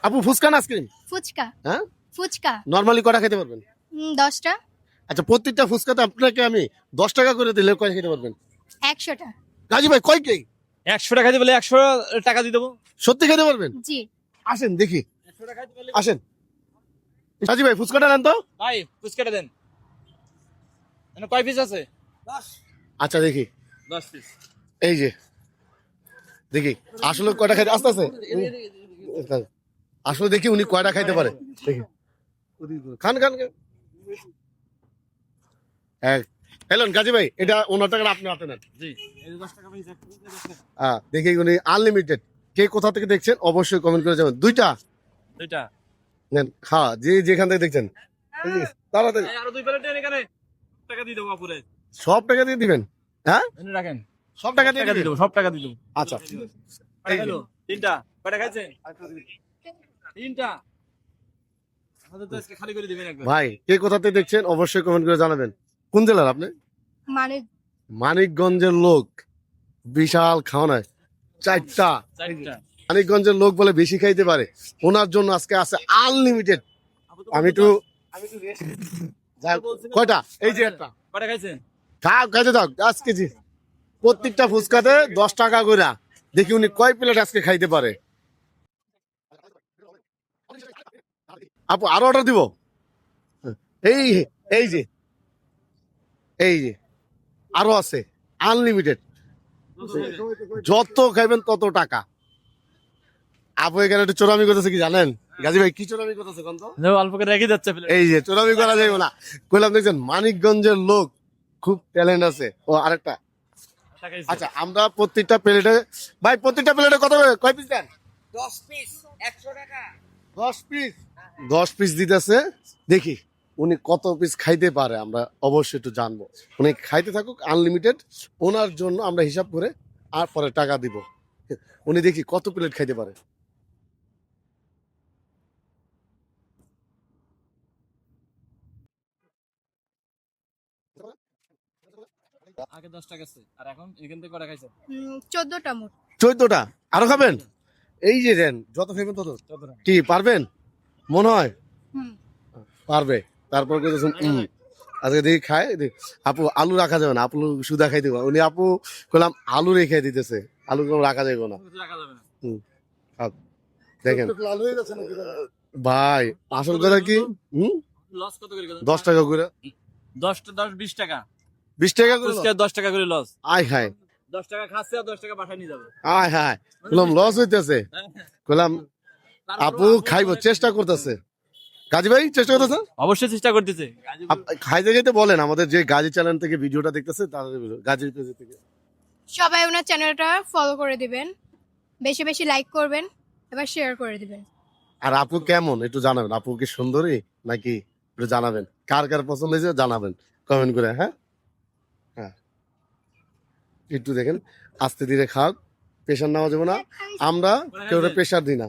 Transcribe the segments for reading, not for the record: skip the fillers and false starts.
আপু ফুচকা না আইসক্রিম? ফুচকা। হ্যাঁ, ফুচকা। নরমালি কটা খেতে পারবেন? 10টা। আচ্ছা, প্রত্যেকটা ফুচকাতে আপনাকে আমি 10 টাকা করে দিলে কয় খেতে পারবেন? 100টা। গাজী ভাই কয় কে? 100 টাকা দিতে বলে 100 টাকা দিয়ে দেবো। সত্যি খেতে পারবেন? জি। আসেন দেখি, 100 টাকা দিতে বলে আসেন। গাজী ভাই ফুচকাটা নেন তো। ভাই ফুচকাটা দেন। মানে কয় পিস আছে? আচ্ছা দেখি, 10 পিস। এই যে দেখি আসলে কয়টা খাইতে, আস্তে আস্তে আসলে দেখি উনি কয়টা খাইতে পারে। দেখি, খান খান খান। হ্যালো গাজী ভাই, এটা 15 টাকা আপনি হাতে নেন। জি, এই যে 10 টাকা পিস একটা। দেখি উনি আনলিমিটেড। কে কোথা থেকে দেখছেন অবশ্যই কমেন্ট করে যাবেন। দুইটা নেন, হ্যাঁ যে যেখান থেকে দেখছেন। এই যে, তাড়াতাড়ি আরো 2 প্লেট দেন এখানে। টাকা দিয়ে দেবো আপুরে। সব টাকা দিয়ে দিবেন? হ্যাঁ, এনে রাখেন। সব টাকা দিয়ে টাকা দিয়ে দিবেন। দেবো, সব টাকা দিয়ে দেবো। আচ্ছা, এই হলো 3টা। কয়টা খাইছেন? 3টা। আমাদের তো আজকে খালি করে দিবেন একবার। ভাই কে কোথা থেকে দেখছেন অবশ্যই কমেন্ট করে জানাবেন। কোন জেলার আপনি? মানে মানিকগঞ্জের লোক, বিশাল খাওয়ানায় 4টা। 4টা। মানিকগঞ্জের লোক বলে বেশি খাইতে পারে, ওনার জন্য আজকে আছে আনলিমিটেড। আমি একটু যাই হোক, কয়টা? এই যে একটা। কয়টা খাইছেন? খাও, খাইতে দাও। 10 কেজি প্রত্যেকটা ফুচকাতে 10 টাকা করে। দেখি উনি কয় প্লেট আজকে খাইতে পারে। আপু আরো অর্ডার দিব? এই এই যে, এই যে আরো আছে আনলিমিটেড, যত খাইবেন তত টাকা। আপু এখানে একটু চোরামি করতেছে কি জানেন? গাজী ভাই কি চোরামি করতেছে কোন তো? অল্প করে রেখে যাচ্ছে প্লেট। এই যে চোরামি করা যাবে না, কইলাম দেখছেন মানিকগঞ্জের লোক খুব ট্যালেন্ট আছে। ও আরেকটা। আচ্ছা, আমরা প্রত্যেকটা প্লেটে, ভাই প্রত্যেকটা প্লেটে কত করে, কয় পিস দেন? 10 পিস 100 টাকা। 10 পিস। 10 পিস দিতেছে। দেখি উনি কত পিস খাইতে পারে, আমরা অবশ্যই একটু জানবো। উনি খাইতে থাকুক আনলিমিটেড, ওনার জন্য আমরা হিসাব করে আর পরে টাকা দিব। উনি দেখি কত প্লেট খাইতে পারে। আগে 10 টাকা আছে আর এখন এখান থেকে কয়টা খাইছেন? 14টা মোট। 14টা আরো খাবেন? এই যে দেন, যত খাইবেন তত। কি পারবেন মনে হয়? হুম। পারবে। তারপর আজকে দেখি খায়। আপু আলু রাখা যাবে না, আপু সুদা খাই দিব। উনি আপু কইলাম আলু রেখে দিতেছে, আলু কোনো রাখা যাবে না। রাখা যাবে না। খাও, দেখেন ভাই আসল কথা কি, লস কত করে? 10 টাকা করে। 10 20 টাকা। 20 টাকা করে ফুচকা 10 টাকা করে লস। আয় হায়, 10 টাকা খাচ্ছে আর 10 টাকা বাসায় নিয়ে যাবে। আয় হায়, কইলাম লস হইতেছে। কইলাম আপু খাইবো, চেষ্টা করতেছে। গাজী ভাই চেষ্টা করতেছে, অবশ্যই চেষ্টা করতেছে। খাইতে খাইতে বলেন আমাদের যে গাজী চ্যানেল থেকে ভিডিওটা দেখতেছে তাদের, গাজী পেজ থেকে। সবাই ওনার চ্যানেলটা ফলো করে দিবেন, বেশি বেশি লাইক করবেন, এবার শেয়ার করে দিবেন। আর আপু কেমন একটু জানাবেন, আপু কি সুন্দরী নাকি একটু জানাবেন। কার কার পছন্দ হয়েছে জানাবেন কমেন্ট করে। হ্যাঁ হ্যাঁ, একটু দেখেন আস্তে ধীরে খাক, প্রেশার নেওয়া যাবে না। আমরা কেউ প্রেশার দিই না।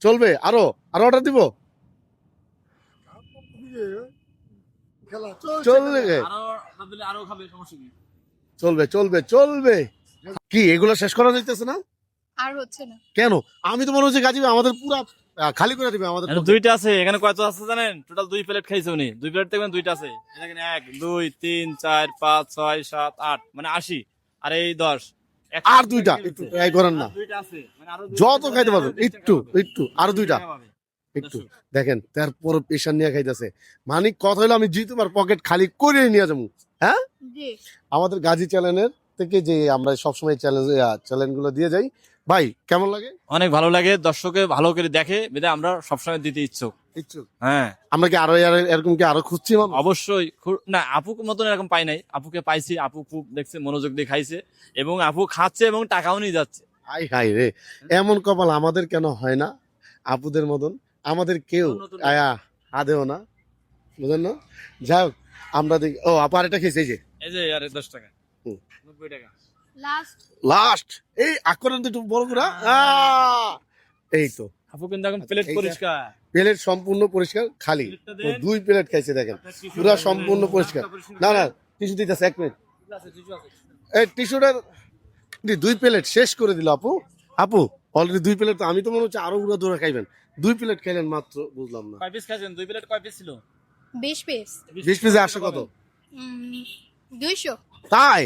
চলবে, আরো আরো অর্ডার দিব। চলবে আরো খাবে, সমস্যা কি? চলবে চলবে চলবে। কি এগুলো শেষ করা যাইতেছে না? আর হচ্ছে না কেন? আমি তো মনে হচ্ছে গাজী ভাই আমাদের পুরা খালি করে দিবে আমাদের। এখানে 2টা আছে। এখানে কয়টা আছে জানেন? টোটাল 2 প্লেট খাইছে উনি। 2 প্লেট দেখবেন 2টা আছে। এখানে 1 2 3 4 5 6 7 8 মানে 80 আর এই 10। আর 2টা একটু ট্রাই করেন না, 2টা আছে মানে আরো যত খাইতে পারবেন। একটু একটু আরো 2টা একটু দেখেন। তারপর প্রেশার নিয়ে খাইতেছে। মানে কথা হলো আমি জি তোমার পকেট খালি করে নিয়ে যাবো। হ্যাঁ, জি। আমাদের গাজী চ্যানেলের থেকে যে আমরা সবসময় চ্যানেল গুলো দিয়ে যাই, ভাই কেমন লাগে? অনেক ভালো লাগে, দর্শকে ভালো করে দেখে বেদে আমরা সবসময় দিতে ইচ্ছুক। ইচ্ছুক। হ্যাঁ, আমরা কি আরো এরকম কি আরো খুঁজছি? অবশ্যই। না, আপুর মতন এরকম পাই নাই। আপুকে পাইছি, আপু খুব দেখছে, মনোযোগ দিয়ে খাইছে এবং আপু খাচ্ছে এবং টাকাও নিয়ে যাচ্ছে। হাই হাই রে, এমন কপাল আমাদের কেন হয় না আপুদের মতন? আমাদের কেউ আয়া হাদেও না, বুঝলেন না? যাই হোক, আমরা দেখি। ও আপু আরেকটা খেয়েছে, এই যে এই যে আরে 10 টাকা, 90 টাকা লাস্ট। লাস্ট। এই আকরণ একটু বড় করে। এই তো আপু কিন্তু এখন প্লেট পরিষ্কার। প্লেট সম্পূর্ণ পরিষ্কার, খালি প্লেটটা দেন। 2 প্লেট খাইছে দেখেন, পুরা সম্পূর্ণ পরিষ্কার। না না, টিস্যু দিতেছে 1 মিনিট। এই টিস্যুটার 2 প্লেট শেষ করে দিল আপু। আপু অলরেডি 2 প্লেট, তো আমি তো মনে হচ্ছে আরো উড়া ধরে খাইবেন। 2 প্লেট খাইলেন মাত্র, বুঝলাম না। কয় পিস খাইছেন? 2 প্লেট কয় পিস ছিল? 20 পিস। 20 পিসে আসে কত? 200। তাই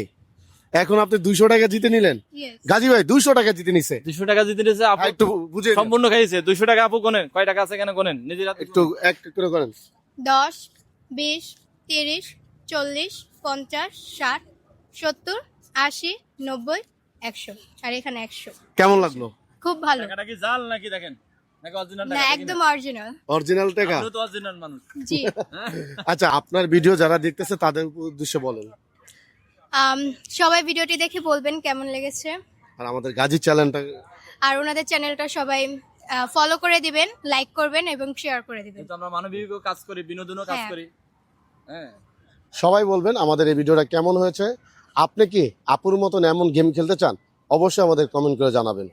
এখন আপনি 200 টাকা জিতে নিলেন। ইয়েস। গাজী ভাই 200 টাকা জিতে নিছে। 200 টাকা জিতে নিয়েছে আপু, একটু বুঝে নিন। সম্পূর্ণ খাইছে। 200 টাকা আপু কোনেন, কয় টাকা আছে কেন কোনেন, নিজের হাতে একটু এক করে করেন। 10, 20, 30, 40, 50, 60, 70, 80, 90, 100। আর এখানে 100। কেমন লাগলো? খুব ভালো। টাকাটা কি জাল নাকি দেখেন, নাকি অরিজিনাল না, টাকা? একদম অরিজিনাল। অরিজিনাল টাকা। আপনিও তো অরিজিনাল মানুষ। জি। আচ্ছা, আপনার ভিডিও যারা দেখতেছে তাদের উদ্দেশ্যে বলেন, সবাই ভিডিওটি দেখে বলবেন কেমন লেগেছে। আর আমাদের গাজী চ্যানেলটা। আর ওনাদের চ্যানেলটা সবাই ফলো করে দিবেন, লাইক করবেন এবং শেয়ার করে দিবেন। কিন্তু আমরা মানবিক কাজ করি, বিনোদনও কাজ হ্যাঁ। করি। হ্যাঁ, সবাই বলবেন আমাদের এই ভিডিওটা কেমন হয়েছে। আপনি কি আপুর মতন এমন গেম খেলতে চান? অবশ্যই আমাদের কমেন্ট করে জানাবেন।